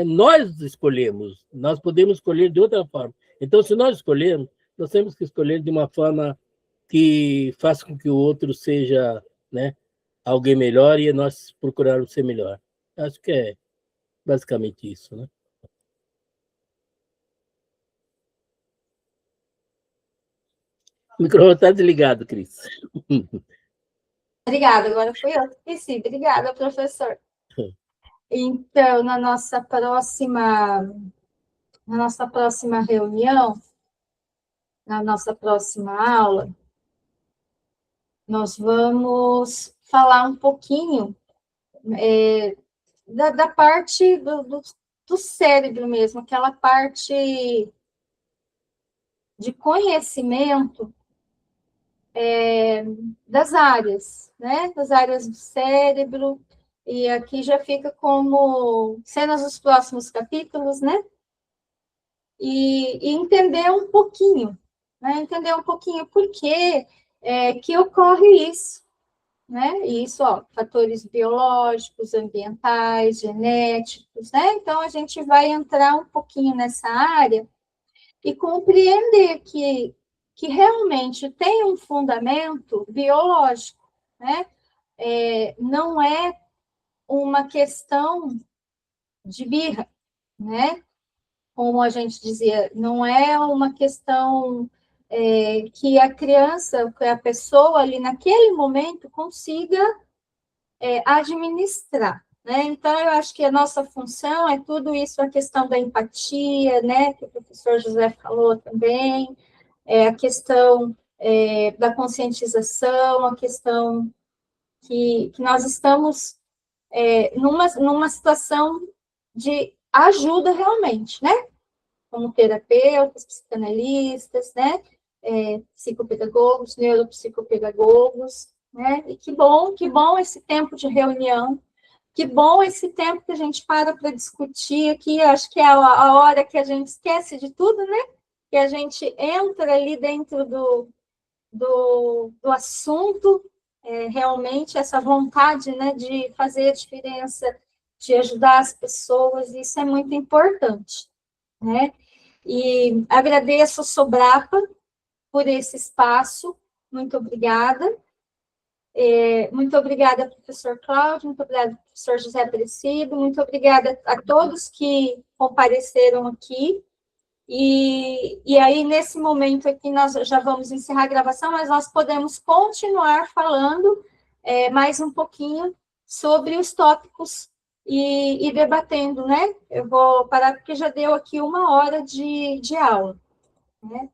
nós escolhemos. Nós podemos escolher de outra forma. Então, se nós escolhermos, nós temos que escolher de uma forma que faça com que o outro seja, né, alguém melhor e nós procurarmos ser melhor. Acho que é basicamente isso, né? O microfone está desligado, Cris. Obrigada, agora fui eu que esqueci. Obrigada, professor. Então, na nossa próxima reunião, na nossa próxima aula, nós vamos falar um pouquinho da parte do cérebro mesmo, aquela parte de conhecimento das áreas, né? Das áreas do cérebro, e aqui já fica como cenas dos próximos capítulos, né? E entender um pouquinho, né? Entender um pouquinho por que ocorre isso, né? Isso, ó, fatores biológicos, ambientais, genéticos, né? Então, a gente vai entrar um pouquinho nessa área e compreender que realmente tem um fundamento biológico, né? Não é uma questão de birra, né? Como a gente dizia, não é uma questão que a criança, que a pessoa ali naquele momento consiga administrar, né? Então, eu acho que a nossa função é tudo isso, a questão da empatia, né? Que o professor José falou também, a questão da conscientização, a questão que nós estamos numa situação de ajuda realmente, né? Como terapeutas, psicanalistas, né? Psicopedagogos, neuropsicopedagogos, né? E que bom esse tempo de reunião, que bom esse tempo que a gente para discutir aqui, acho que é a hora que a gente esquece de tudo, né? Que a gente entra ali dentro do assunto, realmente essa vontade, né, de fazer a diferença, de ajudar as pessoas, isso é muito importante, né? E agradeço a Sobrapa por esse espaço, muito obrigada. Muito obrigada, professor Cláudio, muito obrigada, professor José Aparecido, muito obrigada a todos que compareceram aqui. E aí, nesse momento aqui, nós já vamos encerrar a gravação, mas nós podemos continuar falando mais um pouquinho sobre os tópicos e debatendo, né? Eu vou parar porque já deu aqui 1 hora de aula, né?